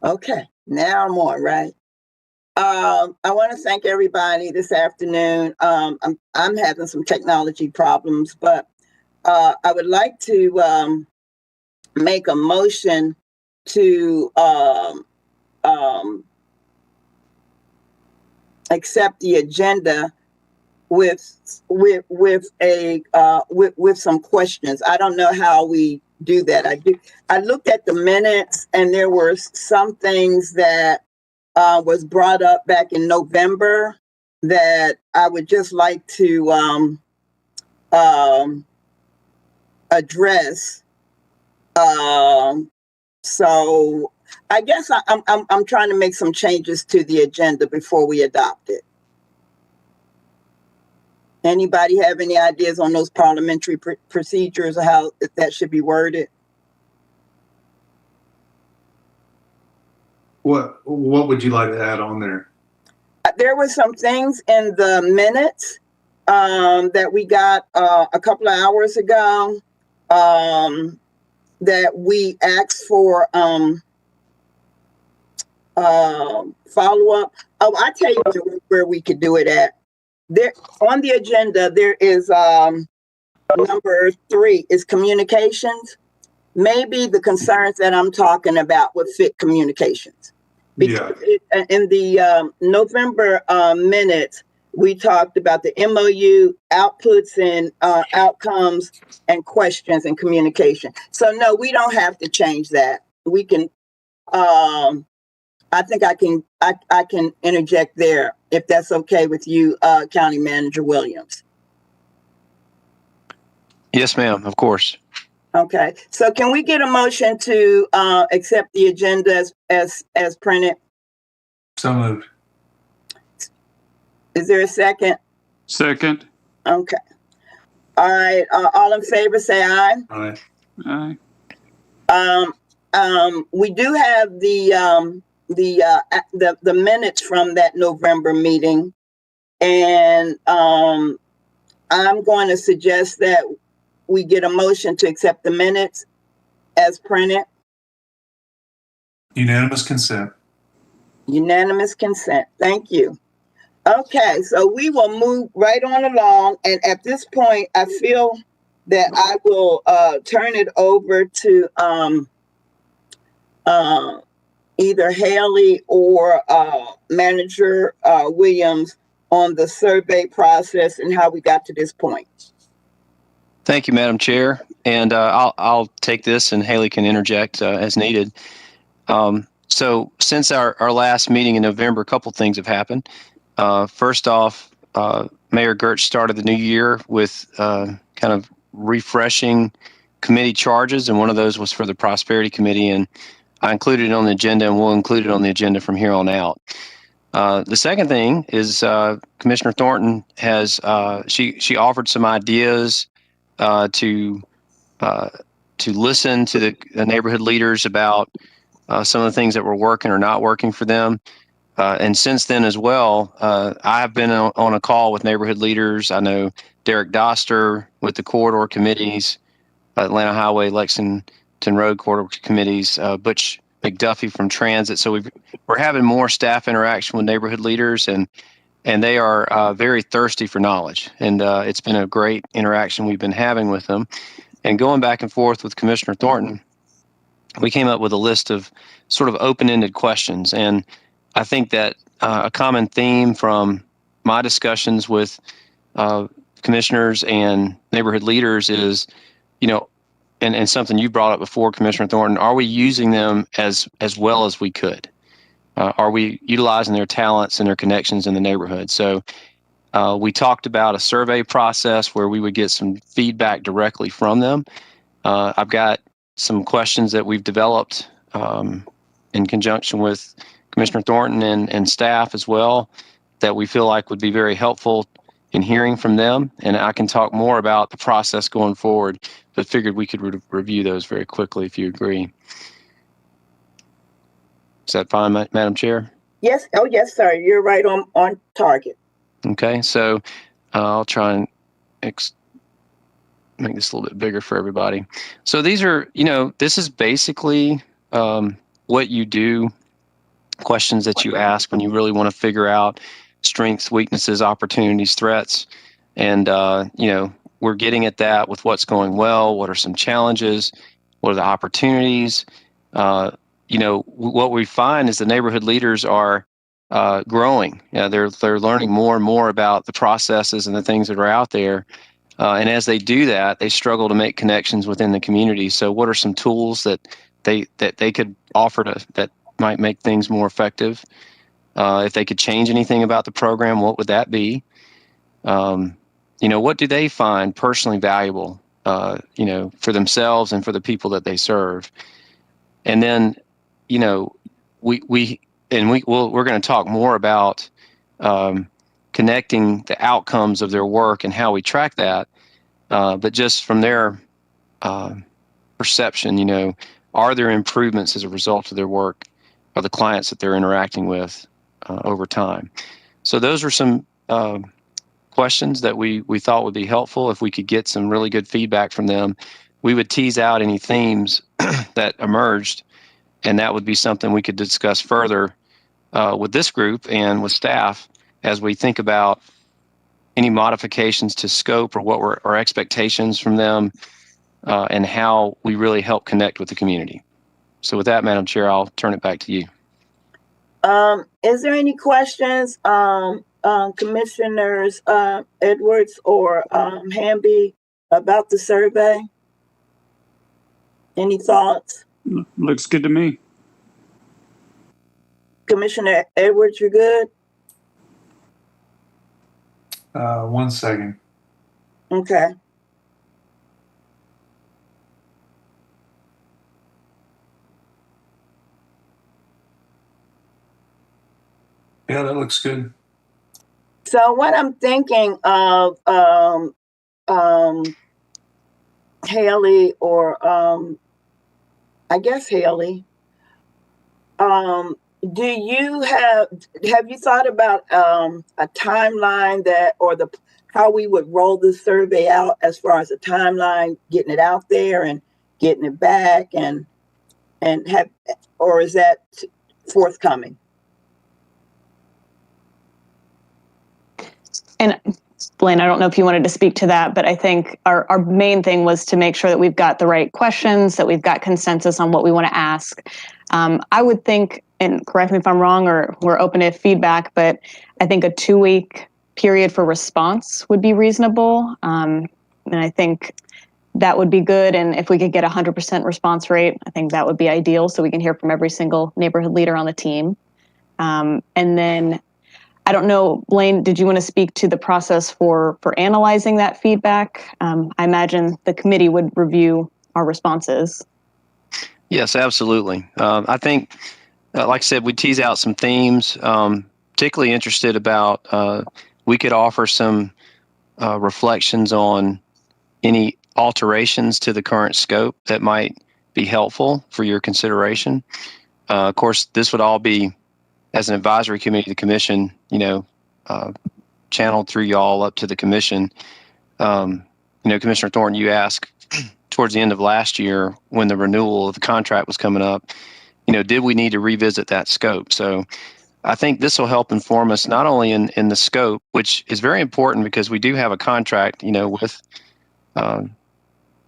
Okay, now I'm on, right? I want to thank everybody this afternoon. I'm having some technology problems, but I would like to make a motion to accept the agenda with some questions. I don't know how we do that. I looked at the minutes, and there were some things that was brought up back in November that I would just like to address. So I guess I'm trying to make some changes to the agenda before we adopt it. Anybody have any ideas on those parliamentary procedures or how that should be worded? What would you like to add on there? There were some things in the minutes that we got a couple of hours ago that we asked for follow-up. Oh, I tell you where we could do it at. There on the agenda, there is number 3 is communications. Maybe the concerns that I'm talking about would fit communications. Because in the November minutes, we talked about the MOU outputs and outcomes and questions and communication. So no, we don't have to change that. We can. I think I can interject there if that's okay with you, County Manager Williams. Yes, ma'am. Of course. Okay. So can we get a motion to accept the agenda as printed? So moved. Is there a second? Second. Okay. All right. All in favor, say aye. Aye. Aye. We do have the minutes from that November meeting, and I'm going to suggest that we get a motion to accept the minutes as printed. Unanimous consent. Unanimous consent. Thank you. Okay, so we will move right on along, and at this point, I feel that I will turn it over to either Haley or Manager Williams on the survey process and how we got to this point. Thank you, Madam Chair. And I'll take this, and Haley can interject as needed. So since our last meeting in November, a couple things have happened. First off, Mayor Gertz started the new year with kind of refreshing committee charges, and one of those was for the Prosperity Committee, and I included it on the agenda, and we'll include it on the agenda from here on out. The second thing is Commissioner Thornton has she offered some ideas to listen to the neighborhood leaders about some of the things that were working or not working for them. And since then as well, I've been on a call with neighborhood leaders. I know Derek Doster with the corridor committees, Atlanta Highway, Lexington Road corridor committees, Butch McDuffie from Transit. So we're having more staff interaction with neighborhood leaders, and they are very thirsty for knowledge. And it's been a great interaction we've been having with them. And going back and forth with Commissioner Thornton, we came up with a list of sort of open-ended questions. And I think that a common theme from my discussions with commissioners and neighborhood leaders is, and something you brought up before, Commissioner Thornton, are we using them as well as we could? Are we utilizing their talents and their connections in the neighborhood? So we talked about a survey process where we would get some feedback directly from them. I've got some questions that we've developed in conjunction with Commissioner Thornton and staff as well that we feel like would be very helpful in hearing from them. And I can talk more about the process going forward, but figured we could review those very quickly if you agree. Is that fine, Madam Chair? Yes. Oh, yes, sir. You're right on target. Okay. So I'll try and make this a little bit bigger for everybody. So these are, this is basically what you do questions that you ask when you really want to figure out strengths, weaknesses, opportunities, threats. And, we're getting at that with what's going well. What are some challenges? What are the opportunities? What we find is the neighborhood leaders are growing. They're learning more and more about the processes and the things that are out there. And as they do that, they struggle to make connections within the community. So what are some tools that they could offer that might make things more effective? If they could change anything about the program, what would that be? What do they find personally valuable, for themselves and for the people that they serve? And then, we're going to talk more about connecting the outcomes of their work and how we track that. But just from their perception, are there improvements as a result of their work or the clients that they're interacting with over time? So those are some questions that we thought would be helpful. If we could get some really good feedback from them, we would tease out any themes that emerged, and that would be something we could discuss further with this group and with staff as we think about any modifications to scope or what were our expectations from them, and how we really help connect with the community. So with that, Madam Chair, I'll turn it back to you. Is there any questions, Commissioners Edwards or Hamby, about the survey? Any thoughts? Looks good to me. Commissioner Edwards, you good? 1 second. Okay. Yeah, that looks good. So what I'm thinking of, Haley, or I guess Haley, do you have you thought about a timeline that, or how we would roll this survey out, as far as a timeline, getting it out there and getting it back, and have, or is that forthcoming? And Blaine, I don't know if you wanted to speak to that, but I think our main thing was to make sure that we've got the right questions, that we've got consensus on what we want to ask. I would think, and correct me if I'm wrong, or we're open to feedback, but I think a 2-week period for response would be reasonable. And I think that would be good. And if we could get 100% response rate, I think that would be ideal, so we can hear from every single neighborhood leader on the team. And then, I don't know, Blaine, did you want to speak to the process for analyzing that feedback? I imagine the committee would review our responses. Yes, absolutely. I think, like I said, we tease out some themes, particularly interested about, we could offer some reflections on any alterations to the current scope that might be helpful for your consideration. Of course, this would all be, as an advisory committee, the commission, channeled through y'all up to the commission. Commissioner Thornton, you asked towards the end of last year, when the renewal of the contract was coming up, did we need to revisit that scope? So I think this will help inform us not only in the scope, which is very important because we do have a contract, with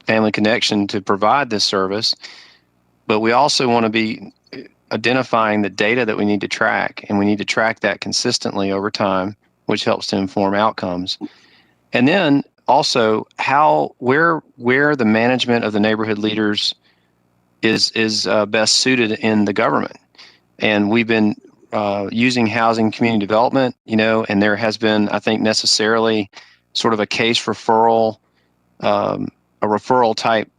Family Connection to provide this service, but we also want to be identifying the data that we need to track, and we need to track that consistently over time, which helps to inform outcomes. And then also where the management of the neighborhood leaders is best suited in the government. And we've been using housing community development, and there has been, I think, necessarily sort of a case referral, a referral type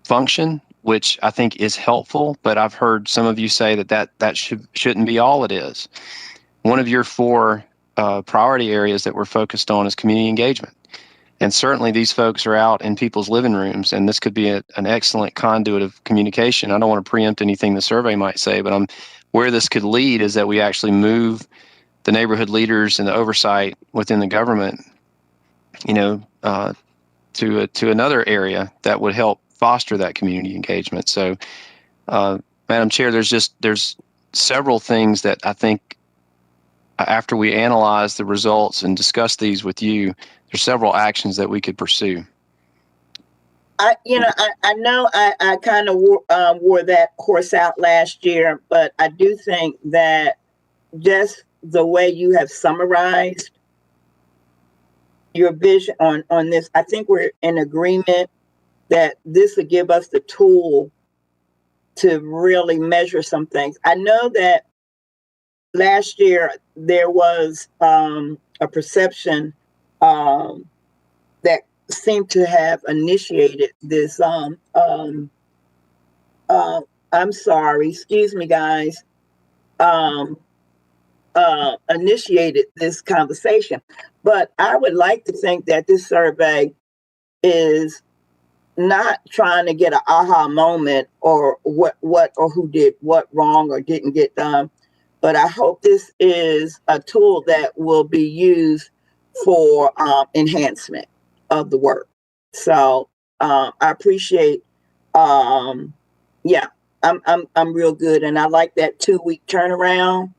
function, which I think is helpful, but I've heard some of you say that shouldn't be all it is. One of your 4 priority areas that we're focused on is community engagement. And certainly these folks are out in people's living rooms, and this could be an excellent conduit of communication. I don't want to preempt anything the survey might say, but where this could lead is that we actually move the neighborhood leaders and the oversight within the government, to another area that would help foster that community engagement. So Madam Chair, there's several things that I think after we analyze the results and discuss these with you, there's several actions that we could pursue. I know I kind of wore that horse out last year, but I do think that just the way you have summarized your vision on this, I think we're in agreement that this would give us the tool to really measure some things. I know that last year there was a perception that seemed to have initiated this I'm sorry, excuse me guys, initiated this conversation. But I would like to think that this survey is not trying to get an aha moment or what or who did what wrong or didn't get done. But I hope this is a tool that will be used for enhancement of the work. So I appreciate, yeah, I'm real good, and I like that 2-week turnaround.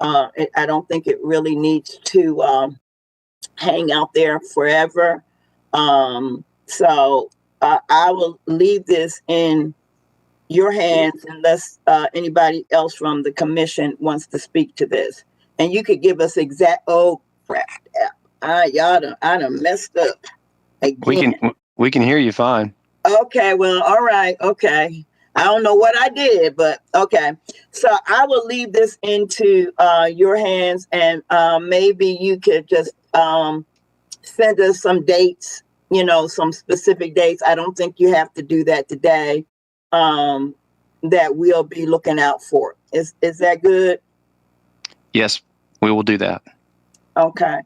I don't think it really needs to hang out there forever. So I will leave this in your hands unless anybody else from the commission wants to speak to this. And you could give us oh crap, I done messed up again. We can hear you fine. Okay, well, all right, okay. I don't know what I did, but okay. So I will leave this into your hands, and maybe you could just send us some dates, some specific dates. I don't think you have to do that today. That we'll be looking out for. Is that good? Yes, we will do that. Okay.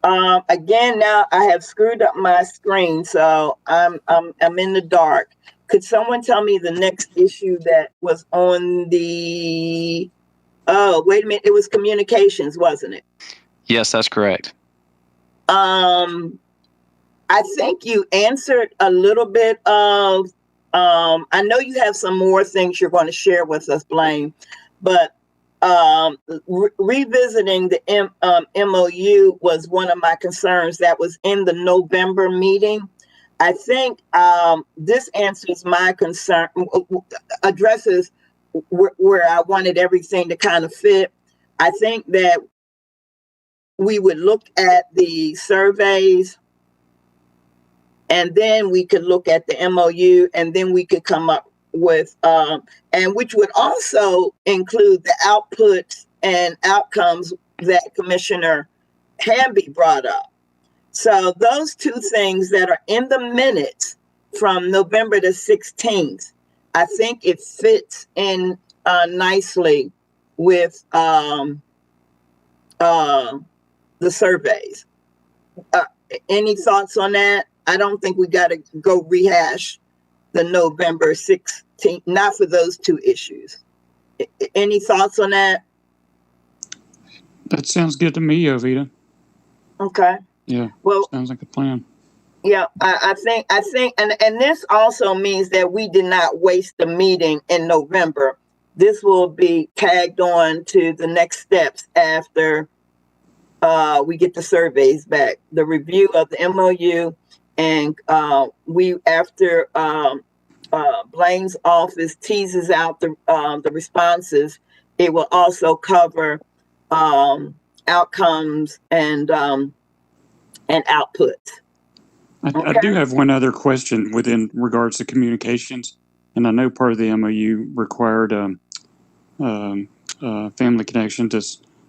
Again, now I have screwed up my screen, so I'm in the dark. Could someone tell me the next issue that was on the? Oh, wait a minute. It was communications, wasn't it? Yes, that's correct. I think you answered a little bit of. I know you have some more things you're going to share with us, Blaine, but revisiting the MOU was one of my concerns that was in the November meeting. I think this answers my concern, addresses where I wanted everything to kind of fit. I think that we would look at the surveys, and then we could look at the MOU, and then we could come up with, and which would also include the outputs and outcomes that Commissioner Hamby brought up. So those two things that are in the minutes from November the 16th, I think it fits in nicely with the surveys. Any thoughts on that? I don't think we got to go rehash the November 16th, not for those two issues. Any thoughts on that? That sounds good to me, Ovita. Okay. Yeah. Well, sounds like a plan. Yeah, I think, and this also means that we did not waste the meeting in November. This will be tagged on to the next steps after we get the surveys back, the review of the MOU, and after Blaine's office teases out the responses, it will also cover outcomes and outputs. I do have one other question within regards to communications, and I know part of the MOU required Family Connection to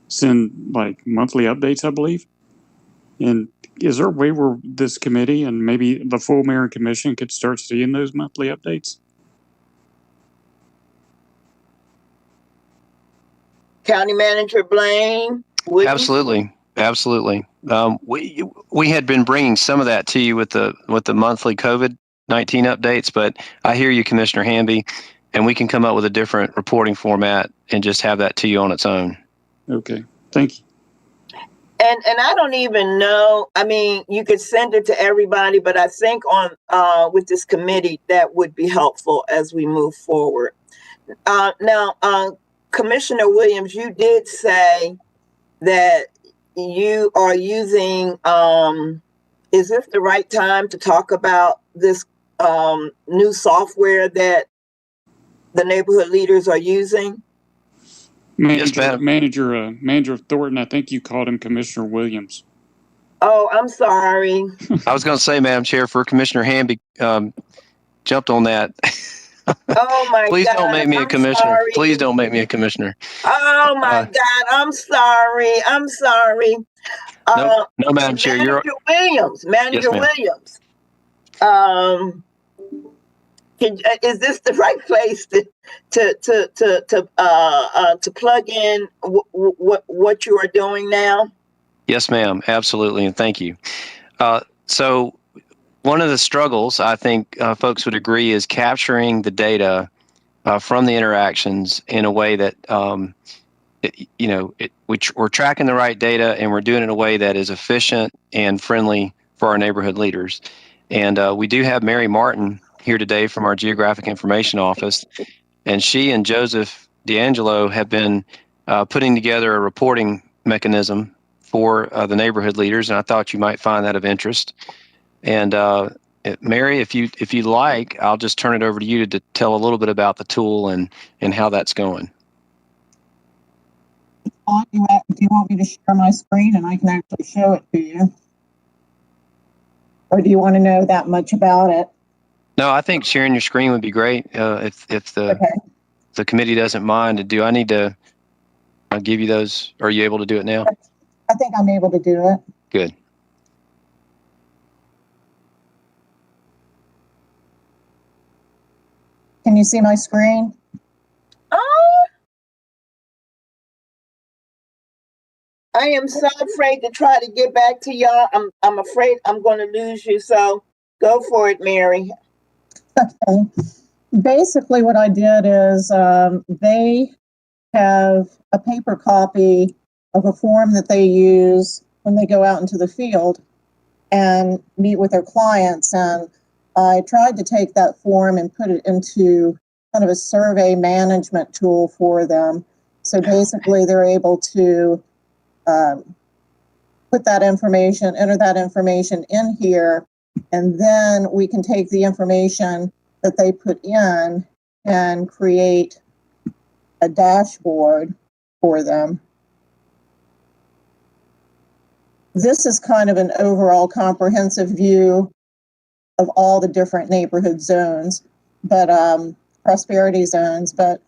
send like monthly updates, I believe. And is there a way where this committee and maybe the full mayor and commission could start seeing those monthly updates? County Manager Blaine? Absolutely. We had been bringing some of that to you with the monthly COVID-19 updates, but I hear you, Commissioner Hamby, and we can come up with a different reporting format and just have that to you on its own. Okay, thank you. And I don't even know. I mean, you could send it to everybody, but I think on with this committee that would be helpful as we move forward. Now, Commissioner Williams, you did say that you are using, is this the right time to talk about this new software that the neighborhood leaders are using? Manager Thornton, I think you called him Commissioner Williams. Oh, I'm sorry. I was going to say, Madam Chair, for Commissioner Hamby jumped on that. Oh my Please God. don't make me a commissioner. Sorry. Please don't make me a commissioner. Oh my God. I'm sorry. I'm sorry. No, Madam Chair, Manager Williams. Manager Williams. Is this the right place to plug in what you are doing now? Yes, ma'am. Absolutely. And thank you. So one of the struggles I think folks would agree is capturing the data from the interactions in a way that, we're tracking the right data and we're doing it in a way that is efficient and friendly for our neighborhood leaders. And we do have Mary Martin here today from our Geographic Information Office, and she and Joseph D'Angelo have been putting together a reporting mechanism for the neighborhood leaders, and I thought you might find that of interest. And Mary, if you like, I'll just turn it over to you to tell a little bit about the tool and how that's going. Do you want me to share my screen and I can actually show it to you? Or do you want to know that much about it? No, I think sharing your screen would be great if the committee doesn't mind. Do I need to give you those? Are you able to do it now? I think I'm able to do it. Good. Can you see my screen? I am so afraid to try to get back to y'all. I'm afraid I'm going to lose you. So go for it, Mary. Okay. Basically, what I did is they have a paper copy of a form that they use when they go out into the field and meet with their clients. And I tried to take that form and put it into kind of a survey management tool for them. So basically, they're able to put that information, enter that information in here, and then we can take the information that they put in and create a dashboard for them. This is kind of an overall comprehensive view of all the different neighborhood zones, but prosperity zones, but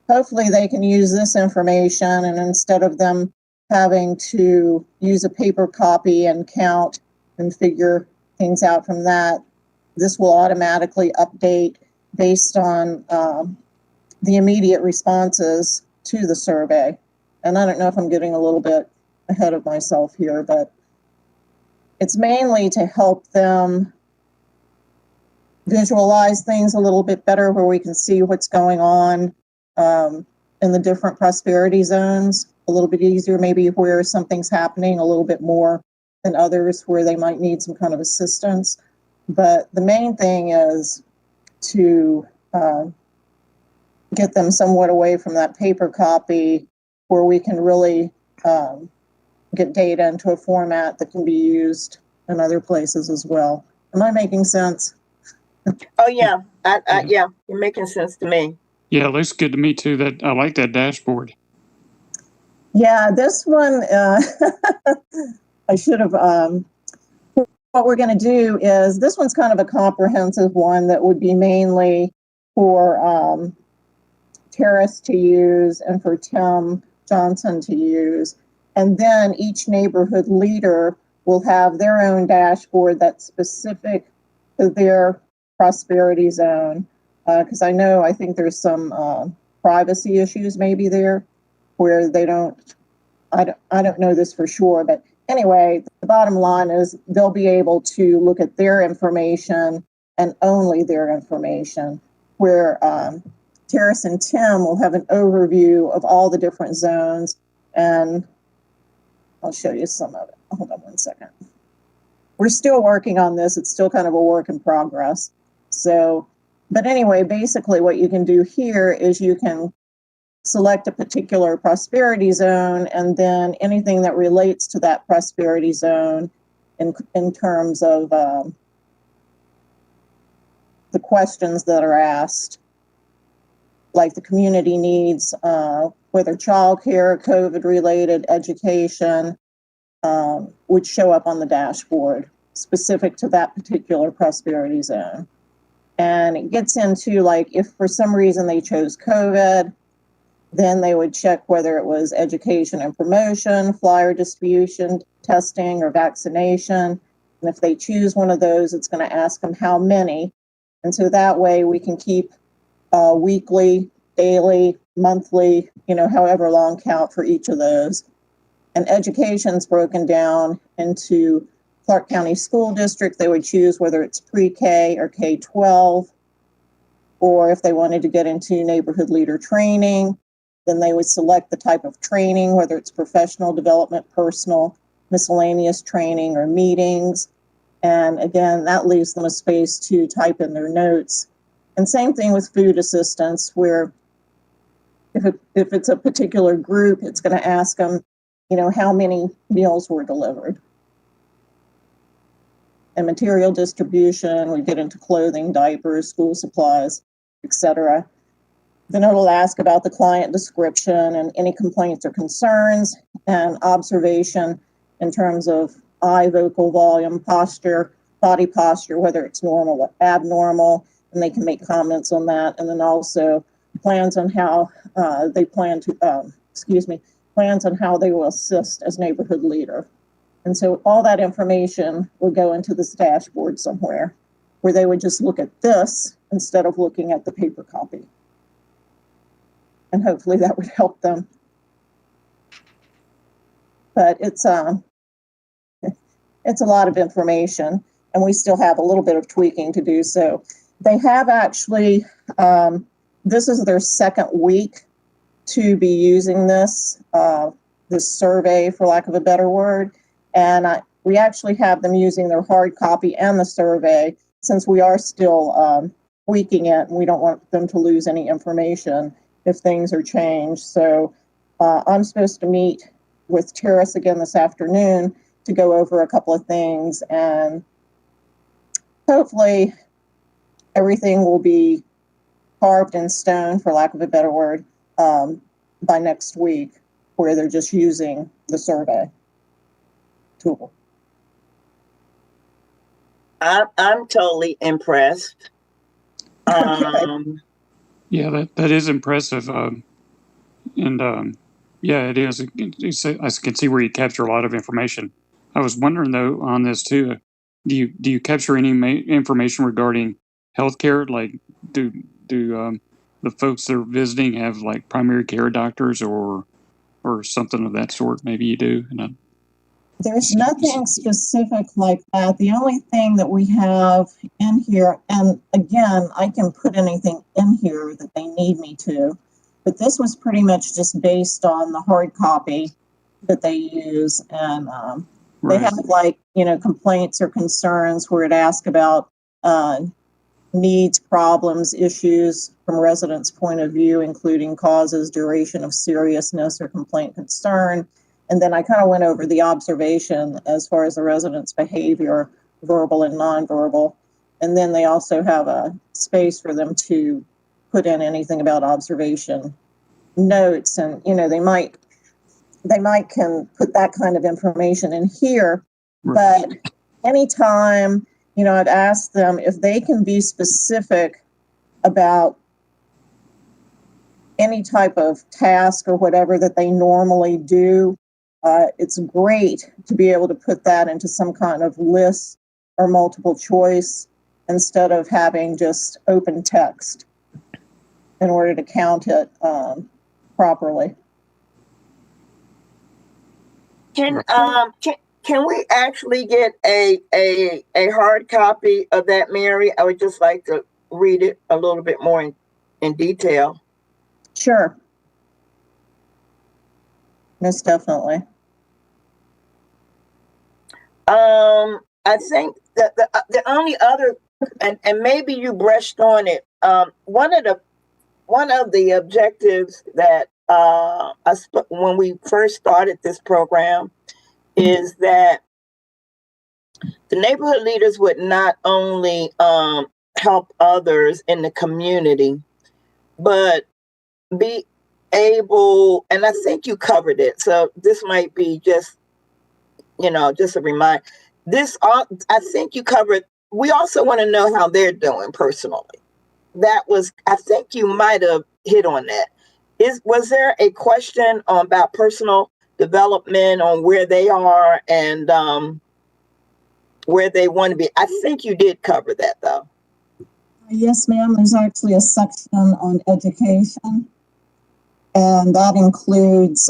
hopefully they can use this information, and instead of them having to use a paper copy and count and figure things out from that, this will automatically update based on the immediate responses to the survey. And I don't know if I'm getting a little bit ahead of myself here, but it's mainly to help them visualize things a little bit better, where we can see what's going on in the different prosperity zones a little bit easier, maybe where something's happening a little bit more than others where they might need some kind of assistance. But the main thing is to get them somewhat away from that paper copy, where we can really get data into a format that can be used in other places as well. Am I making sense? Oh yeah, yeah, you're making sense to me. Yeah, it looks good to me too. That I like that dashboard. Yeah, this one, I should have, what we're going to do is, this one's kind of a comprehensive one that would be mainly for Terrace to use and for Tim Johnson to use. And then each neighborhood leader will have their own dashboard that's specific to their prosperity zone. Because I think there's some privacy issues maybe there, where they don't, I don't know this for sure, but anyway, the bottom line is they'll be able to look at their information and only their information, where Terrace and Tim will have an overview of all the different zones, and I'll show you some of it. Hold on one second. We're still working on this. It's still kind of a work in progress. So But anyway, basically what you can do here is you can select a particular prosperity zone, and then anything that relates to that prosperity zone in terms of the questions that are asked, like the community needs, whether childcare, COVID-related, education, would show up on the dashboard specific to that particular prosperity zone. And it gets into, like, if for some reason they chose COVID, then they would check whether it was education and promotion, flyer distribution, testing, or vaccination. And if they choose one of those, it's going to ask them how many. And so that way we can keep weekly, daily, monthly, however long count for each of those. And education's broken down into Clarke County School District. They would choose whether it's pre-K or K-12, or if they wanted to get into neighborhood leader training, then they would select the type of training, whether it's professional development, personal, miscellaneous training, or meetings. And again, that leaves them a space to type in their notes. And same thing with food assistance, where if it's a particular group, it's going to ask them, how many meals were delivered. And material distribution, we get into clothing, diapers, school supplies, etc. Then it'll ask about the client description and any complaints or concerns, and observation in terms of eye, vocal volume, posture, body posture, whether it's normal or abnormal, and they can make comments on that. And then also plans on how they plan to, plans on how they will assist as neighborhood leader. And so all that information will go into this dashboard somewhere where they would just look at this instead of looking at the paper copy. And hopefully that would help them. But it's a lot of information, and we still have a little bit of tweaking to do. So they have actually, this is their second week to be using this survey, for lack of a better word. And we actually have them using their hard copy and the survey, since we are still tweaking it, and we don't want them to lose any information if things are changed. So I'm supposed to meet with Terrace again this afternoon to go over a couple of things, and hopefully everything will be carved in stone, for lack of a better word, by next week, where they're just using the survey tool. I'm totally impressed. Yeah, that is impressive. Yeah, it is. I can see where you capture a lot of information. I was wondering though on this too. Do you capture any information regarding healthcare? Like, do the folks that are visiting have like primary care doctors or something of that sort? Maybe you do. There's nothing specific like that. The only thing that we have in here, and again, I can put anything in here that they need me to, but this was pretty much just based on the hard copy that they use. And they have like, complaints or concerns where it asks about needs, problems, issues from residents' point of view, including causes, duration of seriousness or complaint concern. And then I kind of went over the observation as far as the residents' behavior, verbal and nonverbal. And then they also have a space for them to put in anything about observation notes. And, they might can put that kind of information in here. Right. But anytime, I've asked them if they can be specific about any type of task or whatever that they normally do. It's great to be able to put that into some kind of list or multiple choice instead of having just open text in order to count it properly. Can we actually get a hard copy of that, Mary? I would just like to read it a little bit more in detail. Sure. Most definitely. I think that the only other, and maybe you brushed on it one of the objectives that when we first started this program is that the neighborhood leaders would not only help others in the community, but be able, and I think you covered it, so this might be just a reminder. I think you covered, we also want to know how they're doing personally. I think you might have hit on that. Was there a question about personal development on where they are and where they want to be? I think you did cover that though. Yes, ma'am. There's actually a section on education, and that includes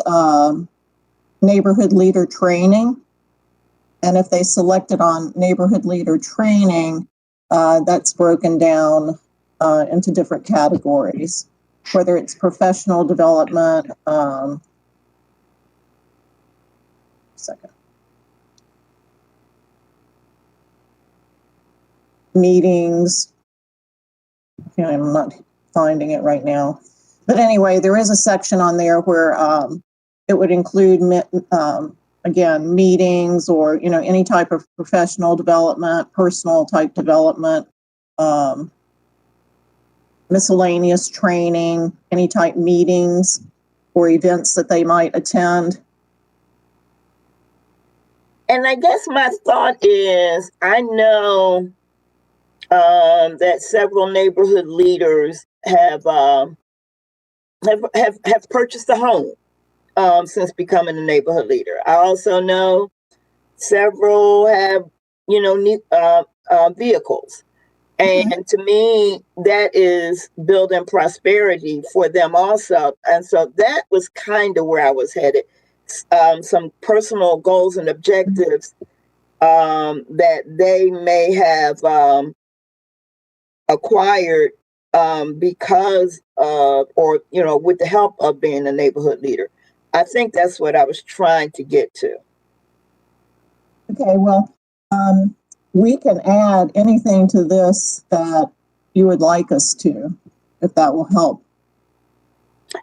neighborhood leader training. And if they selected on neighborhood leader training, that's broken down into different categories, whether it's professional development, meetings. I'm not finding it right now. But anyway, there is a section on there where it would include, again, meetings or, any type of professional development, personal type development, miscellaneous training, any type meetings or events that they might attend. And I guess my thought is, I know that several neighborhood leaders have purchased a home since becoming a neighborhood leader. I also know several have, vehicles. And to me, that is building prosperity for them also. And so that was kind of where I was headed. Some personal goals and objectives that they may have acquired because of, or, with the help of being a neighborhood leader. I think that's what I was trying to get to. Okay, well, we can add anything to this that you would like us to, if that will help.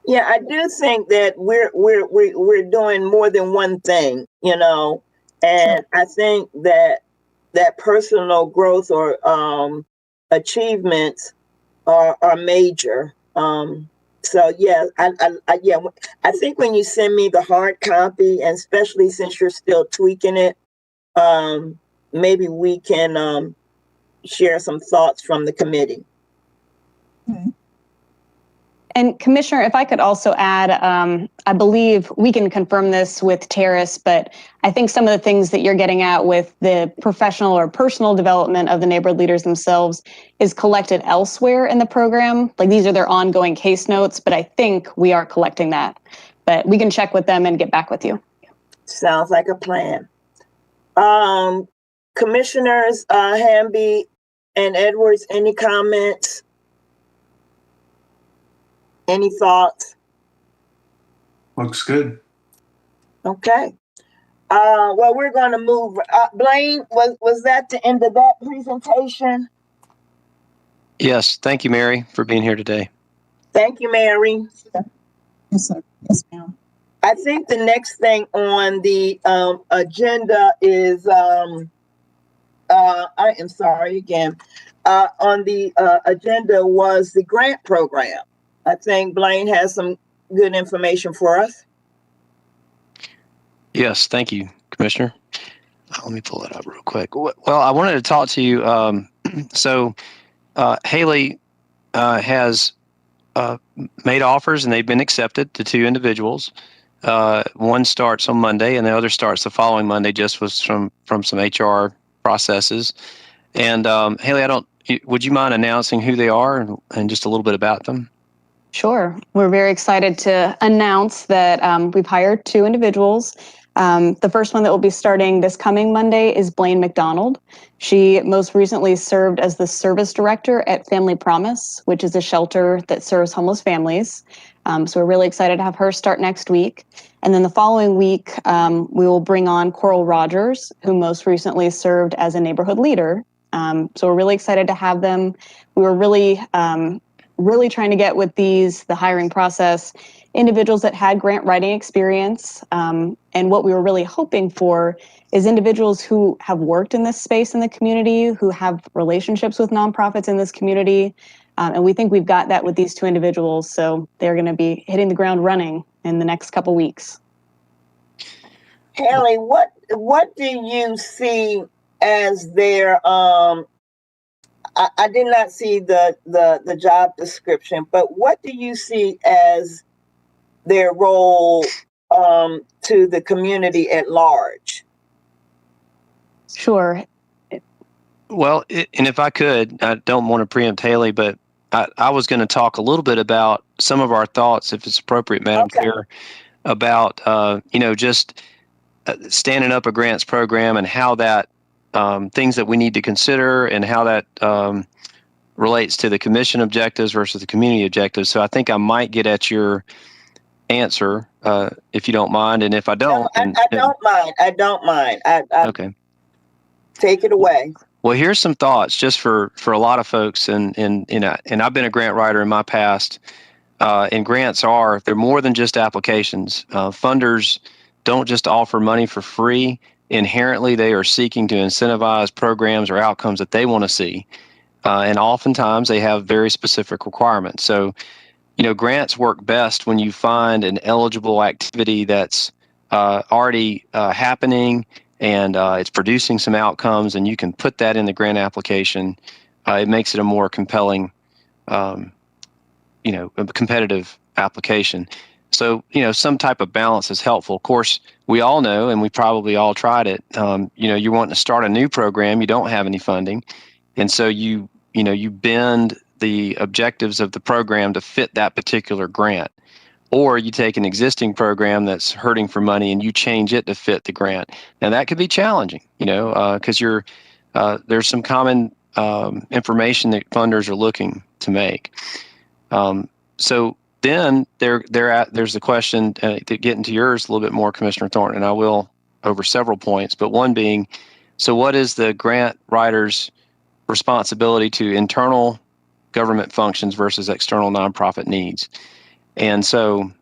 Yeah, I do think that we're doing more than one thing, and sure. I think that personal growth or achievements are major. So yeah, I think when you send me the hard copy, and especially since you're still tweaking it, maybe we can share some thoughts from the committee. Okay. And Commissioner, if I could also add, I believe we can confirm this with Terrace, but I think some of the things that you're getting at with the professional or personal development of the neighborhood leaders themselves is collected elsewhere in the program. Like, these are their ongoing case notes, but I think we are collecting that. But we can check with them and get back with you. Sounds like a plan. Commissioners Hamby and Edwards, any comments? Any thoughts? Looks good. Okay. Well, we're going to move. Blaine, was that the end of that presentation? Yes. Thank you, Mary, for being here today. Thank you, Mary. Yes, sir. Yes, ma'am. I think the next thing on the agenda is, I am sorry again, on the agenda was the grant program. I think Blaine has some good information for us. Yes, thank you, Commissioner. Let me pull that up real quick. Well, I wanted to talk to you. So Haley has made offers, and they've been accepted to 2 individuals. One starts on Monday, and the other starts the following Monday, just was from some HR processes. And Haley, would you mind announcing who they are and just a little bit about them? Sure. We're very excited to announce that we've hired 2 individuals. The first one that will be starting this coming Monday is Blaine McDonald. She most recently served as the service director at Family Promise, which is a shelter that serves homeless families. So we're really excited to have her start next week. And then the following week, we will bring on Coral Rogers, who most recently served as a neighborhood leader So we're really excited to have them. We were really trying to get with the hiring process, individuals that had grant writing experience. And what we were really hoping for is individuals who have worked in this space in the community, who have relationships with nonprofits in this community. And we think we've got that with these two individuals. So they're going to be hitting the ground running in the next couple weeks. Haley, what do you see as their I did not see the job description, but what do you see as their role to the community at large? Sure. Well, and if I could, I don't want to preempt Haley, but I was going to talk a little bit about some of our thoughts, if it's appropriate, Madam Chair, about just standing up a grants program and how that things that we need to consider and how that relates to the commission objectives versus the community objectives. So I think I might get at your answer if you don't mind, and if I don't, no, I don't mind. Okay, take it away. Well, here's some thoughts just for a lot of folks, and I've been a grant writer in my past. And grants they're more than just applications. Funders don't just offer money for free. Inherently, they are seeking to incentivize programs or outcomes that they want to see. And oftentimes they have very specific requirements. So, grants work best when you find an eligible activity that's already happening and it's producing some outcomes, and you can put that in the grant application. It makes it a more compelling a competitive application. So, some type of balance is helpful. Of course, we all know, and we probably all tried it, you're wanting to start a new program, you don't have any funding. And so you bend the objectives of the program to fit that particular grant. Or you take an existing program that's hurting for money and you change it to fit the grant. Now that could be challenging, because there's some common information that funders are looking to make. So then there's the question to get into yours a little bit more, Commissioner Thornton, and I will over several points, but one being, so what is the grant writer's responsibility to internal government functions versus external nonprofit needs? And so,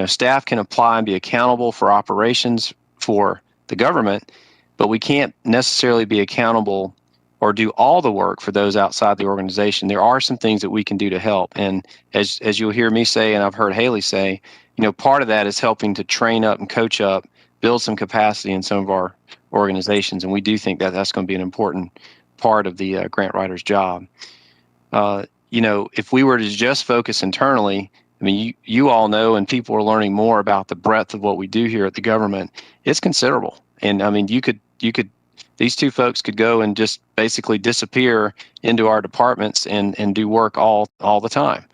staff can apply and be accountable for operations for the government, but we can't necessarily be accountable or do all the work for those outside the organization. There are some things that we can do to help. And as you'll hear me say, and I've heard Haley say, part of that is helping to train up and coach up, build some capacity in some of our organizations. And we do think that that's going to be an important part of the grant writer's job. If we were to just focus internally, I mean, you all know, and people are learning more about the breadth of what we do here at the government. It's considerable. And I mean, these two folks could go and just basically disappear into our departments and do work all the time.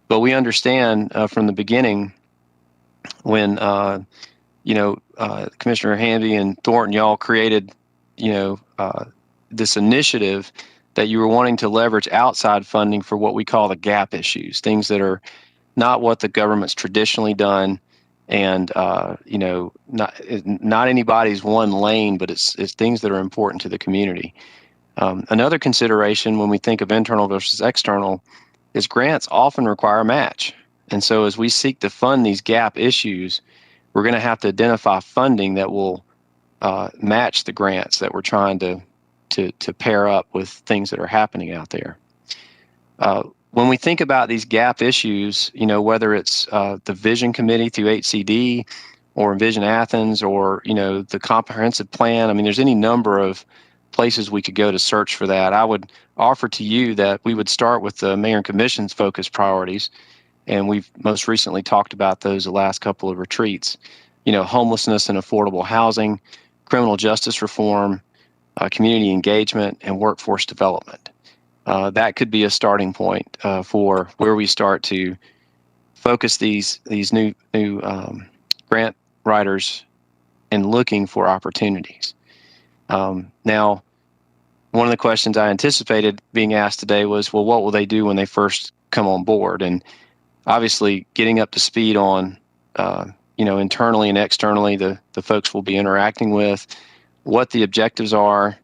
But we understand from the beginning when, Commissioner Hamby and Thornton, y'all created, this initiative that you were wanting to leverage outside funding for what we call the gap issues, things that are not what the government's traditionally done. And, not anybody's one lane, but it's things that are important to the community. Another consideration when we think of internal versus external is grants often require a match. And so as we seek to fund these gap issues, we're going to have to identify funding that will match the grants that we're trying to pair up with things that are happening out there. When we think about these gap issues, whether it's the Vision Committee through HCD or Envision Athens or, the comprehensive plan, I mean, there's any number of places we could go to search for that. I would offer to you that we would start with the Mayor and Commission's focus priorities, and we've most recently talked about those the last couple of retreats. Homelessness and affordable housing, criminal justice reform, community engagement, and workforce development. That could be a starting point for where we start to focus these new grant writers and looking for opportunities. Now, one of the questions I anticipated being asked today was, well, what will they do when they first come on board? And obviously, getting up to speed on, internally and externally, the folks we'll be interacting with, what the objectives are,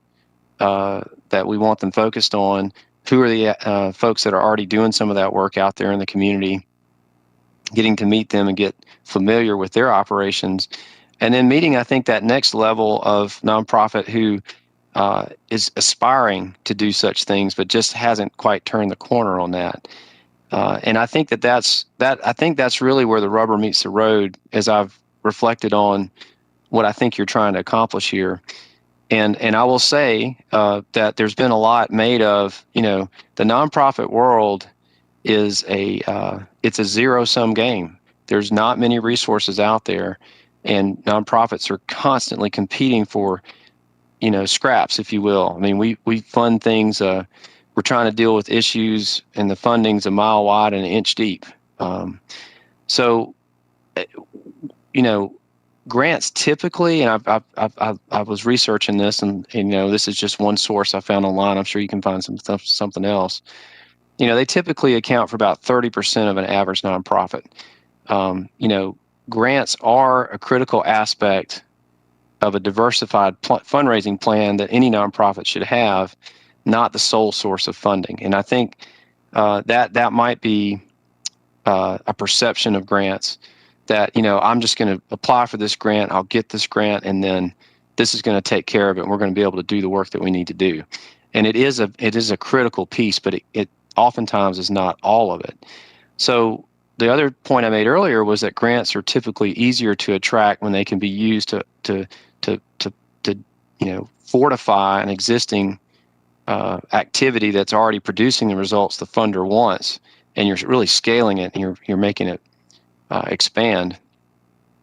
that we want them focused on. Who are the folks that are already doing some of that work out there in the community, getting to meet them and get familiar with their operations. And then meeting, I think, that next level of nonprofit who is aspiring to do such things, but just hasn't quite turned the corner on that. And I think that's really where the rubber meets the road, as I've reflected on what I think you're trying to accomplish here. And I will say that there's been a lot made of, the nonprofit world is it's a zero-sum game. There's not many resources out there, and nonprofits are constantly competing for, scraps, if you will. I mean, we fund things. We're trying to deal with issues, and the funding's a mile wide and an inch deep. So, grants typically, and I was researching this, and this is just one source I found online. I'm sure you can find something else. They typically account for about 30% of an average nonprofit. Grants are a critical aspect of a diversified fundraising plan that any nonprofit should have, not the sole source of funding. And I think that might be a perception of grants that, I'm just going to apply for this grant, I'll get this grant, and then this is going to take care of it, and we're going to be able to do the work that we need to do. And it is a critical piece, but it oftentimes is not all of it. So the other point I made earlier was that grants are typically easier to attract when they can be used to fortify an existing activity that's already producing the results the funder wants, and you're really scaling it, and you're making it expand,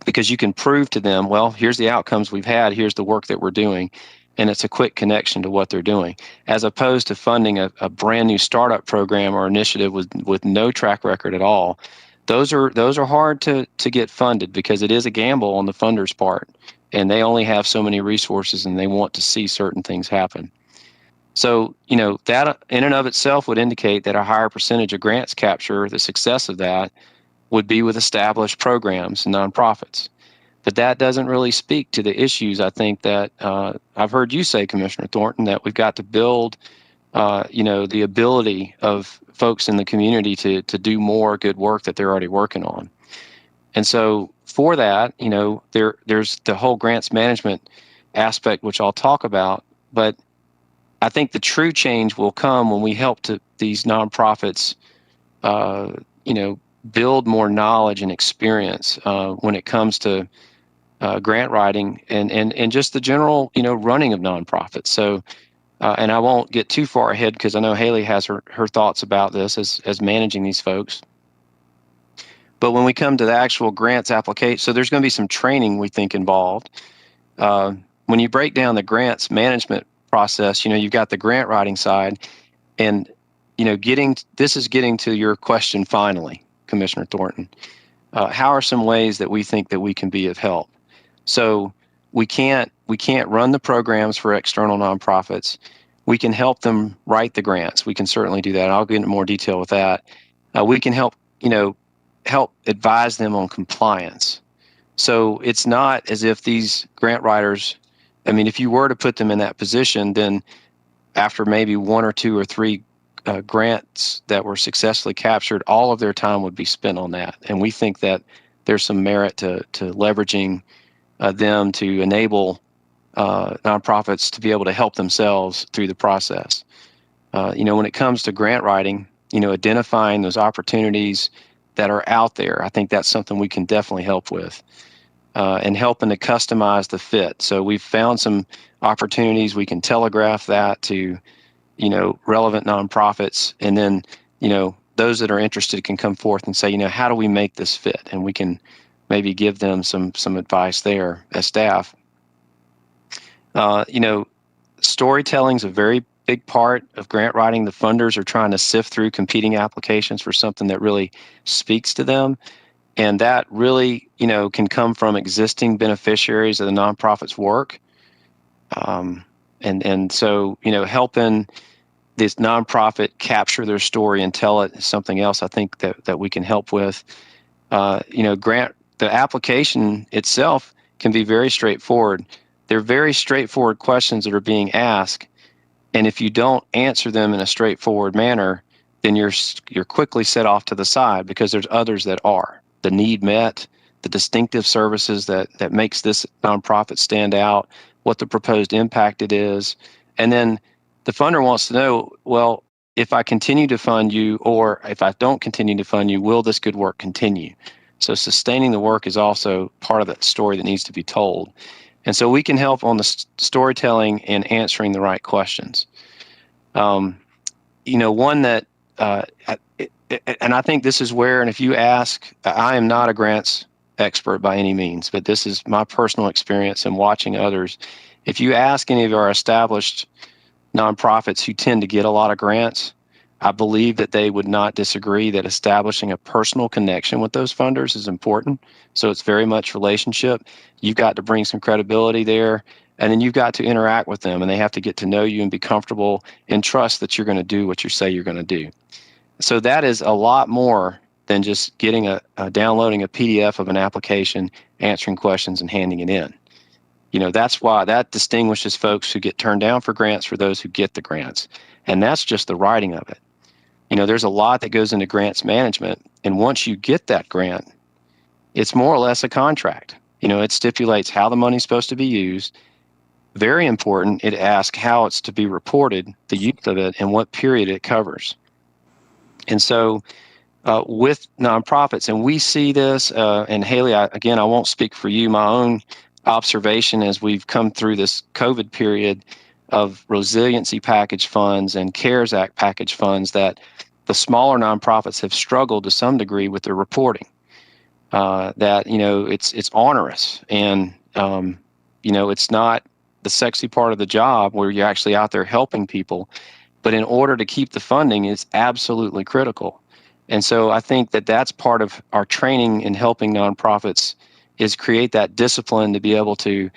because you can prove to them, well, here's the outcomes we've had, here's the work that we're doing, and it's a quick connection to what they're doing, as opposed to funding a brand new startup program or initiative with no track record at all. Those are hard to get funded, because it is a gamble on the funder's part, and they only have so many resources, and they want to see certain things happen. So, that in and of itself would indicate that a higher percentage of grants capture, the success of that, would be with established programs and nonprofits. But that doesn't really speak to the issues, I think, that I've heard you say, Commissioner Thornton, that we've got to build, the ability of folks in the community to do more good work that they're already working on. And so for that, there's the whole grants management aspect, which I'll talk about. But I think the true change will come when we help these nonprofits, build more knowledge and experience when it comes to grant writing and just the general, running of nonprofits. So, and I won't get too far ahead, because I know Haley has her thoughts about this as managing these folks. But when we come to the actual grants application, so there's going to be some training, we think, involved. When you break down the grants management process, you've got the grant writing side, and getting to your question finally, Commissioner Thornton. How are some ways that we think that we can be of help? So we can't run the programs for external nonprofits. We can help them write the grants. We can certainly do that. I'll get into more detail with that. We can help advise them on compliance. So it's not as if these grant writers, if you were to put them in that position, then after maybe 1 or 2 or 3 grants that were successfully captured, all of their time would be spent on that. And we think that there's some merit to leveraging them to enable nonprofits to be able to help themselves through the process. When it comes to grant writing, identifying those opportunities that are out there, I think that's something we can definitely help with, and helping to customize the fit. So we've found some opportunities. We can telegraph that to relevant nonprofits, and then, those that are interested can come forth and say, how do we make this fit? And we can maybe give them some advice there as staff. Storytelling is a very big part of grant writing. The funders are trying to sift through competing applications for something that really speaks to them. And that really, can come from existing beneficiaries of the nonprofit's work. And so, helping this nonprofit capture their story and tell it is something else I think that we can help with. The application itself can be very straightforward. They're very straightforward questions that are being asked, And if you don't answer them in a straightforward manner, then you're quickly set off to the side because there's others that are. The need met, the distinctive services that makes this nonprofit stand out, what the proposed impact it is. And then the funder wants to know, well, if I continue to fund you or if I don't continue to fund you, will this good work continue? So sustaining the work is also part of that story that needs to be told. And so we can help on the storytelling and answering the right questions. One that, and I think this is where, and if you ask, I am not a grants expert by any means, but this is my personal experience and watching others. If you ask any of our established nonprofits who tend to get a lot of grants, I believe that they would not disagree that establishing a personal connection with those funders is important. So it's very much relationship. You've got to bring some credibility there, and then you've got to interact with them, and they have to get to know you and be comfortable and trust that you're going to do what you say you're going to do. So that is a lot more than just getting downloading a PDF of an application, answering questions, and handing it in. That's why that distinguishes folks who get turned down for grants for those who get the grants. And that's just the writing of it. There's a lot that goes into grants management. And once you get that grant, it's more or less a contract. It stipulates how the money's supposed to be used. Very important, it asks how it's to be reported, the use of it, and what period it covers. And so with nonprofits, and we see this, and Haley, I won't speak for you, my own observation as we've come through this COVID period of resiliency package funds and CARES Act package funds, that the smaller nonprofits have struggled to some degree with their reporting. That it's onerous, and it's not the sexy part of the job where you're actually out there helping people. But in order to keep the funding, it's absolutely critical. And so I think that that's part of our training in helping nonprofits is create that discipline to be able to,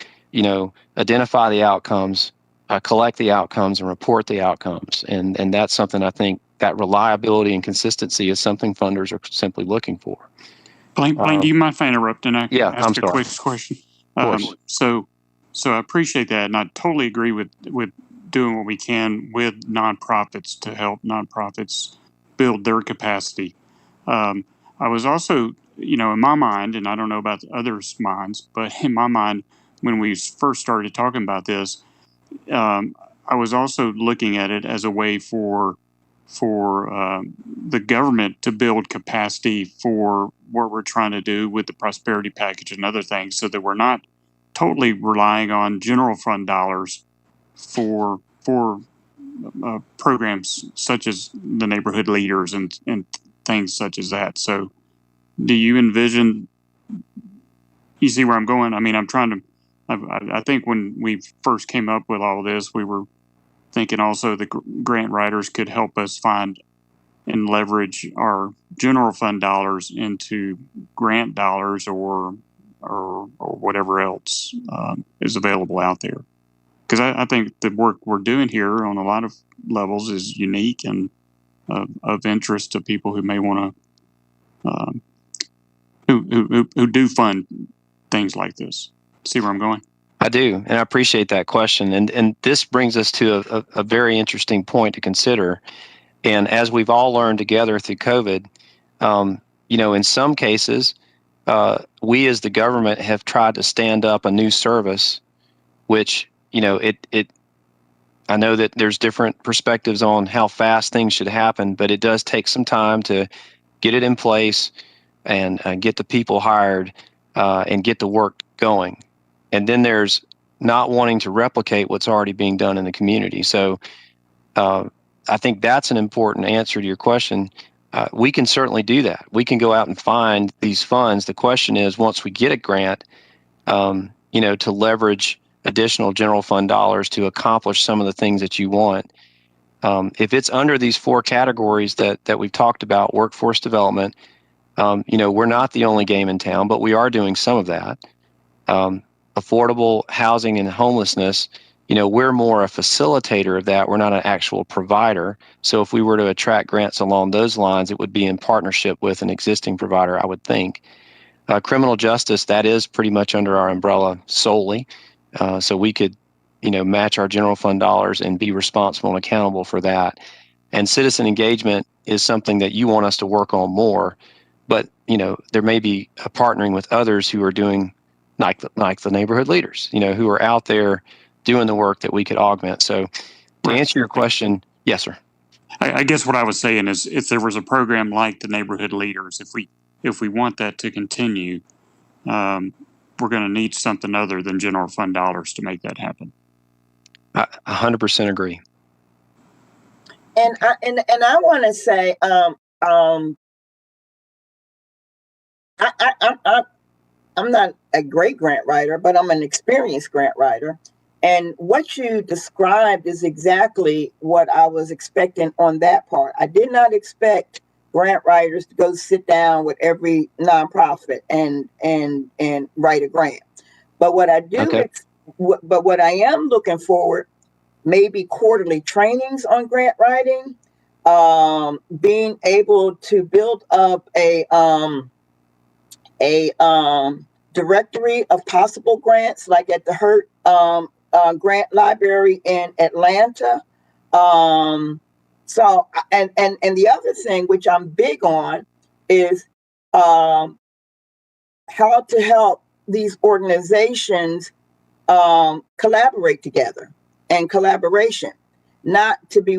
identify the outcomes, collect the outcomes, and report the outcomes. And that's something I think that reliability and consistency is something funders are simply looking for. Blaine, do you mind if I interrupt and ask a quick question? So I appreciate that, and I totally agree with doing what we can with nonprofits to help nonprofits build their capacity. I was also, in my mind, and I don't know about others' minds, but in my mind, when we first started talking about this, I was also looking at it as a way for the government to build capacity for what we're trying to do with the prosperity package and other things, so that we're not totally relying on general fund dollars for programs such as the neighborhood leaders and things such as that. So do you envision, you see where I'm going? I mean, I think when we first came up with all this, we were thinking also the grant writers could help us find and leverage our general fund dollars into grant dollars or whatever else is available out there. Because I think the work we're doing here on a lot of levels is unique and of interest to people who may want to, who do fund things like this. See where I'm going? I do, and I appreciate that question. And this brings us to a very interesting point to consider. And as we've all learned together through COVID, in some cases, we as the government have tried to stand up a new service, which, I know that there's different perspectives on how fast things should happen, but it does take some time to get it in place and get the people hired and get the work going. And then there's not wanting to replicate what's already being done in the community. So I think that's an important answer to your question. We can certainly do that. We can go out and find these funds. The question is, once we get a grant, to leverage additional general fund dollars to accomplish some of the things that you want. If it's under these four categories that we've talked about, workforce development, we're not the only game in town, but we are doing some of that. Affordable housing and homelessness, we're more a facilitator of that. We're not an actual provider. So if we were to attract grants along those lines, it would be in partnership with an existing provider, I would think. Criminal justice, that is pretty much under our umbrella solely. So we could, match our general fund dollars and be responsible and accountable for that. And citizen engagement is something that you want us to work on more, but there may be a partnering with others who are doing like the neighborhood leaders, who are out there doing the work that we could augment. So to answer your question, yes, sir. I guess what I was saying is, if there was a program like the neighborhood leaders, if we want that to continue, we're going to need something other than general fund dollars to make that happen. I 100% agree. And I want to say, I'm not a great grant writer, but I'm an experienced grant writer. And what you described is exactly what I was expecting on that part. I did not expect grant writers to go sit down with every nonprofit and write a grant. But what I do, Okay. but what I am looking forward, maybe quarterly trainings on grant writing, being able to build up a directory of possible grants, like at the Hurt Grant Library in Atlanta. So, and the other thing which I'm big on is how to help these organizations collaborate together, and collaboration, not to be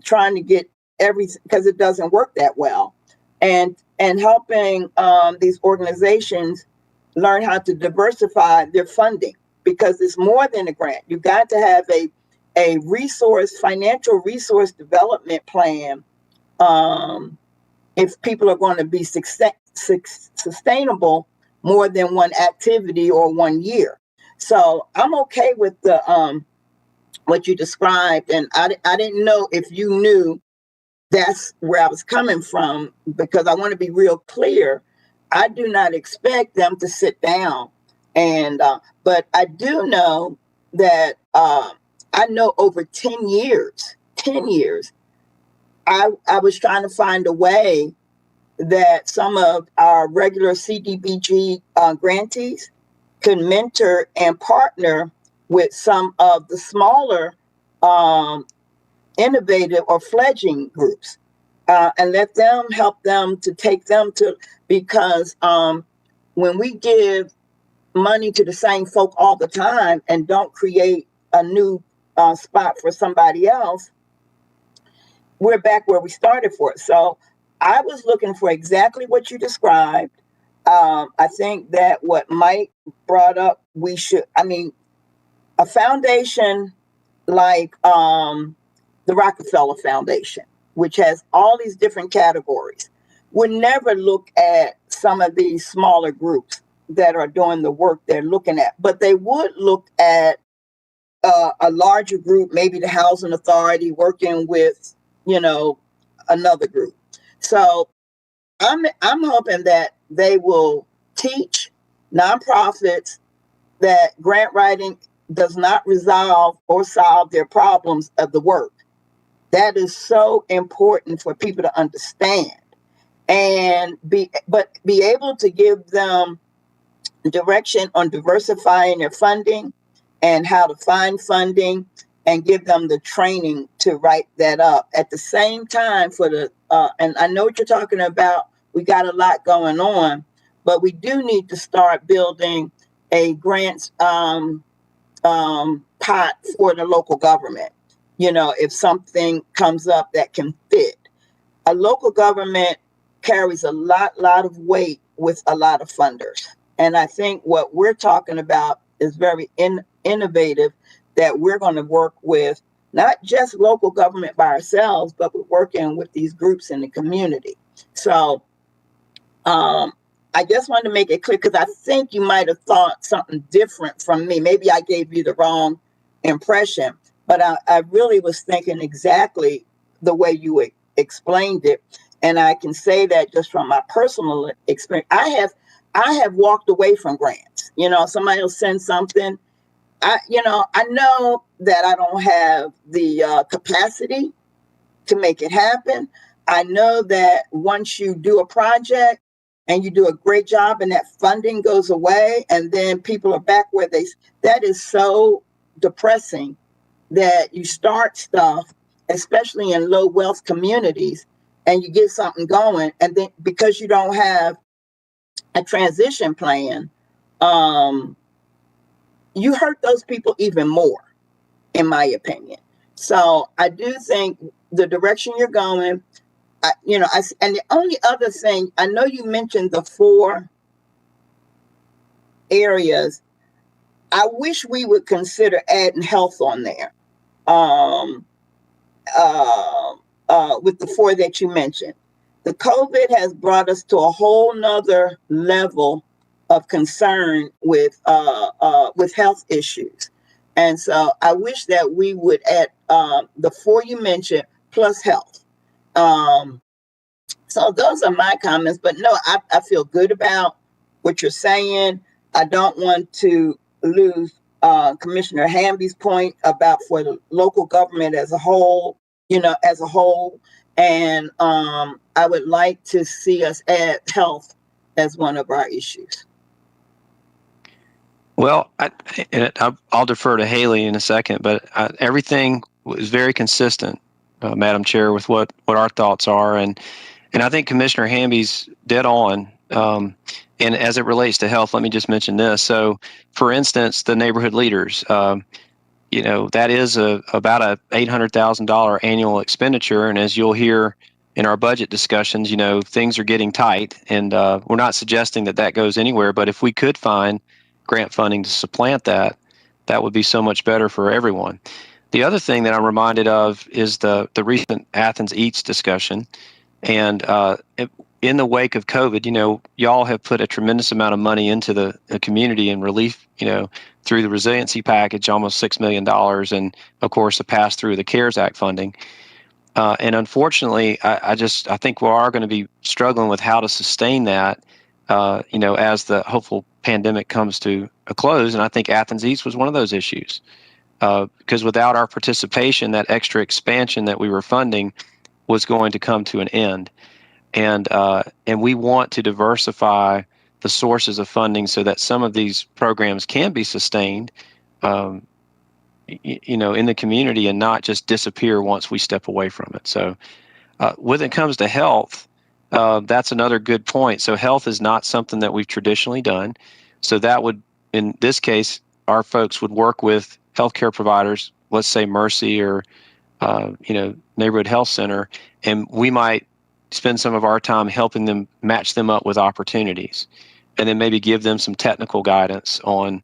trying to get everything, because it doesn't work that well, and helping these organizations learn how to diversify their funding, because it's more than a grant. You've got to have a financial resource development plan if people are going to be sustainable more than one activity or 1 year. So I'm okay with the what you described, and I didn't know if you knew that's where I was coming from, because I want to be real clear. I do not expect them to sit down, and but I do know that I know over 10 years, I was trying to find a way that some of our regular CDBG grantees could mentor and partner with some of the smaller innovative or fledgling groups, and let them help them to take them to, because when we give money to the same folk all the time and don't create a new spot for somebody else, we're back where we started for it. So I was looking for exactly what you described. I think that what Mike brought up, a foundation like the Rockefeller Foundation, which has all these different categories, would never look at some of these smaller groups that are doing the work they're looking at, but they would look at a larger group, maybe the Housing Authority working with, another group. So I'm hoping that they will teach nonprofits that grant writing does not resolve or solve their problems of the work. That is so important for people to understand, and be able to give them direction on diversifying their funding and how to find funding, and give them the training to write that up. At the same time, and I know what you're talking about, we got a lot going on, but we do need to start building a grants pot for the local government. If something comes up that can fit, a local government carries a lot of weight with a lot of funders. And I think what we're talking about is very innovative, that we're going to work with not just local government by ourselves, but we're working with these groups in the community. So I just wanted to make it clear, because I think you might have thought something different from me. Maybe I gave you the wrong impression, but I really was thinking exactly the way you explained it. And I can say that just from my personal experience, I have walked away from grants. Somebody will send something. I know that I don't have the capacity to make it happen. I know that once you do a project, and you do a great job and that funding goes away and then people are back where that is so depressing that you start stuff, especially in low wealth communities, and you get something going, and then because you don't have a transition plan, you hurt those people even more, in my opinion. So I do think the direction you're going, and the only other thing, I know you mentioned the 4 areas. I wish we would consider adding health on there. With the 4 that you mentioned. The COVID has brought us to a whole nother level of concern with health issues. And so I wish that we would add the 4 you mentioned plus health. So those are my comments, but no, I feel good about what you're saying. I don't want to lose Commissioner Hamby's point about for the local government as a whole, and I would like to see us add health as one of our issues. Well, I'll defer to Haley in a second, but everything was very consistent, Madam Chair, with what our thoughts are, and I think Commissioner Hamby's dead on. And as it relates to health, let me just mention this. So, for instance, the neighborhood leaders, that is about a $800,000 annual expenditure. And as you'll hear in our budget discussions, things are getting tight, and we're not suggesting that goes anywhere. But if we could find grant funding to supplant that, that would be so much better for everyone. The other thing that I'm reminded of is the recent Athens Eats discussion. And in the wake of COVID, y'all have put a tremendous amount of money into the community and relief, through the resiliency package, almost $6 million, and of course the pass through the CARES Act funding. And unfortunately, I think we are going to be struggling with how to sustain that, as the hopeful pandemic comes to a close. And I think Athens East was one of those issues, because without our participation, that extra expansion that we were funding was going to come to an end. And we want to diversify the sources of funding so that some of these programs can be sustained, in the community and not just disappear once we step away from it. So when it comes to health, that's another good point. So health is not something that we've traditionally done. So that would, in this case, our folks would work with healthcare providers, let's say Mercy or, neighborhood health center, and we might spend some of our time helping them match them up with opportunities, and then maybe give them some technical guidance on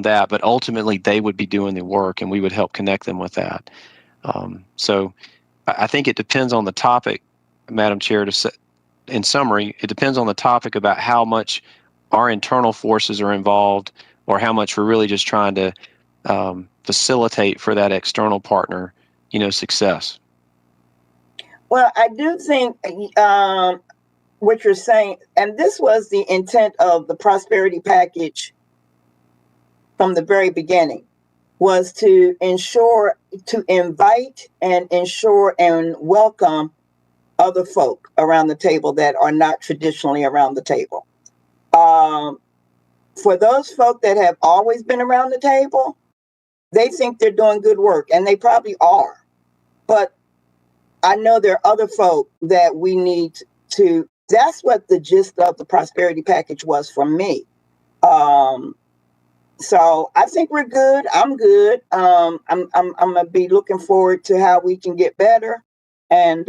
that. But ultimately, they would be doing the work, and we would help connect them with that. So I think it depends on the topic, Madam Chair. In summary, it depends on the topic about how much our internal forces are involved, or how much we're really just trying to facilitate for that external partner, success. Well, I do think what you're saying, and this was the intent of the prosperity package from the very beginning, was to invite and ensure and welcome other folk around the table that are not traditionally around the table. For those folk that have always been around the table, they think they're doing good work, and they probably are. But I know there are other folk that we need to. That's what the gist of the prosperity package was for me. So I think we're good. I'm good. I'm gonna be looking forward to how we can get better, and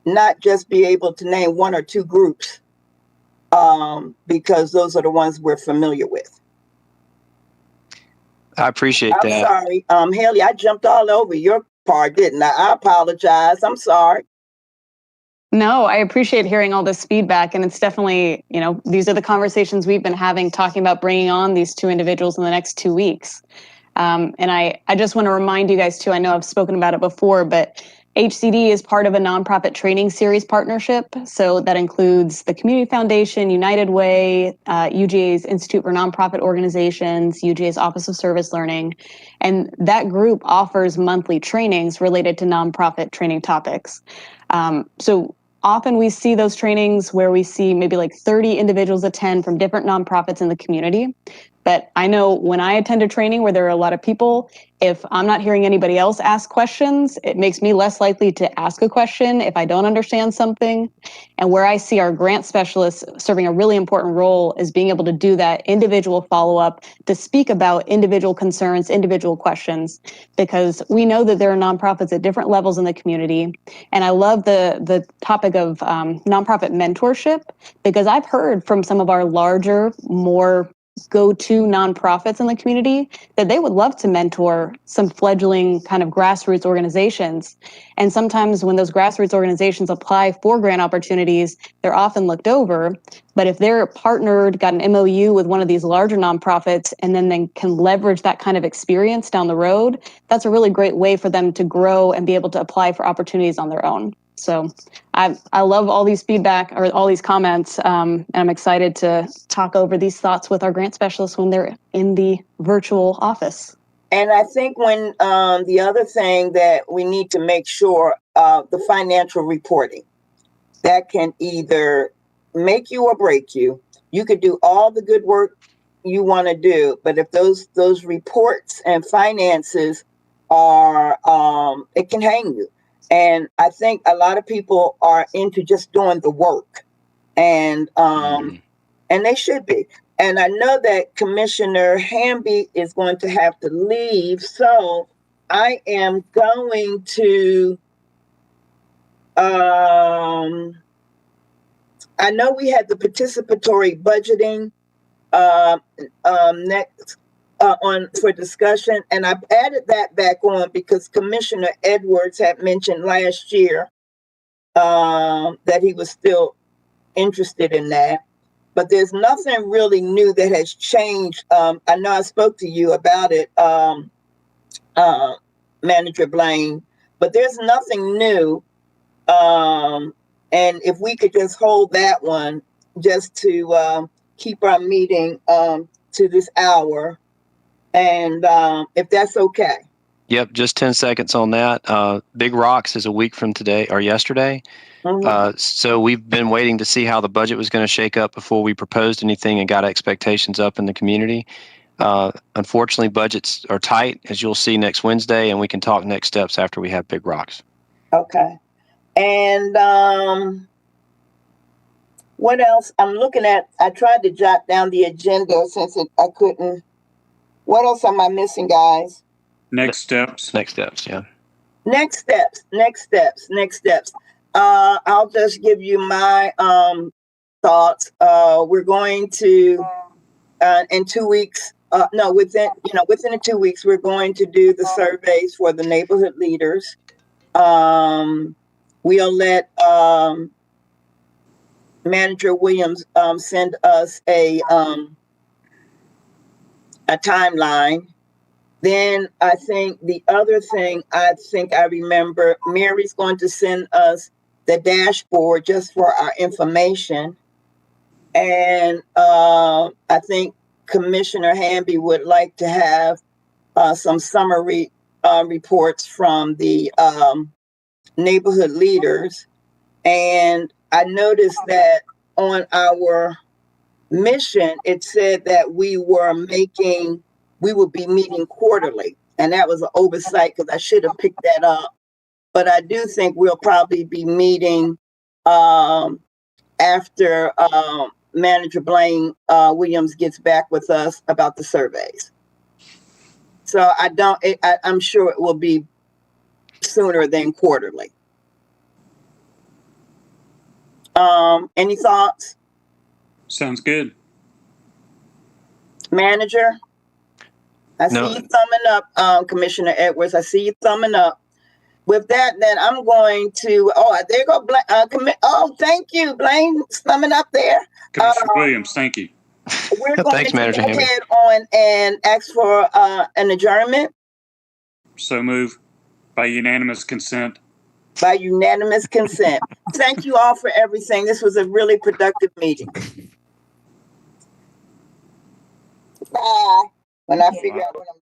not just be able to name 1 or 2 groups, because those are the ones we're familiar with. I appreciate that. I'm sorry, Haley, I jumped all over your part, didn't I? I apologize. I'm sorry. No, I appreciate hearing all this feedback. And it's definitely, these are the conversations we've been having, talking about bringing on these 2 individuals in the next 2 weeks. And I just want to remind you guys too, I know I've spoken about it before, but HCD is part of a nonprofit training series partnership. So that includes the Community Foundation, United Way, UGA's Institute for Nonprofit Organizations, UGA's Office of Service Learning. And that group offers monthly trainings related to nonprofit training topics. So often we see those trainings where we see maybe like 30 individuals attend from different nonprofits in the community. But I know when I attend a training where there are a lot of people, if I'm not hearing anybody else ask questions, it makes me less likely to ask a question if I don't understand something. And where I see our grant specialists serving a really important role is being able to do that individual follow-up to speak about individual concerns, individual questions, because we know that there are nonprofits at different levels in the community. And I love the topic of nonprofit mentorship, because I've heard from some of our larger, more go-to nonprofits in the community that they would love to mentor some fledgling kind of grassroots organizations. And sometimes when those grassroots organizations apply for grant opportunities, they're often looked over. But if they're partnered, got an MOU with one of these larger nonprofits, and then they can leverage that kind of experience down the road, that's a really great way for them to grow and be able to apply for opportunities on their own. So I love all these feedback or all these comments, and I'm excited to talk over these thoughts with our grant specialists when they're in the virtual office. And I think when the other thing that we need to make sure, the financial reporting, that can either make you or break you. You could do all the good work you want to do, but if those reports and finances are, it can hang you. And I think a lot of people are into just doing the work, and they should be. And I know that Commissioner Hamby is going to have to leave, so I am going to. I know we had the participatory budgeting next. On for discussion, and I've added that back on because Commissioner Edwards had mentioned last year that he was still interested in that, but there's nothing really new that has changed. I know I spoke to you about it, Manager Blaine, but there's nothing new. And if we could just hold that one just to keep our meeting to this hour. And if that's okay. Yep, just 10 seconds on that. Big Rocks is a week from today or yesterday. Mm-hmm. So we've been waiting to see how the budget was going to shake up before we proposed anything and got expectations up in the community. Unfortunately, budgets are tight, as you'll see next Wednesday, and we can talk next steps after we have Big Rocks. Okay. And what else? I'm looking at, I tried to jot down the agenda since I couldn't. What else am I missing, guys? Next steps. Next steps, yeah. Next steps. I'll just give you my thoughts. We're going to in 2 weeks. Within the 2 weeks, we're going to do the surveys for the neighborhood leaders. We'll let Manager Williams send us a timeline. Then I think the other thing I remember, Mary's going to send us the dashboard just for our information. And I think Commissioner Hamby would like to have some summary reports from the neighborhood leaders. And I noticed that on our mission, it said that we would be meeting quarterly. And that was an oversight because I should have picked that up. But I do think we'll probably be meeting after Manager Blaine Williams gets back with us about the surveys. So I'm sure it will be sooner than quarterly. Any thoughts? Sounds good. Manager? I see you thumbing up, Commissioner Edwards. I see you thumbing up. With that, then I'm going to, there you go. Thank you, Blaine, thumbing up there. Commissioner Williams, thank you. We're going Thanks, to Manager go Hamby. ahead on and ask for an adjournment. So move by unanimous consent. By unanimous consent. Thank you all for everything. This was a really productive meeting. Bye. When I figure out what I'm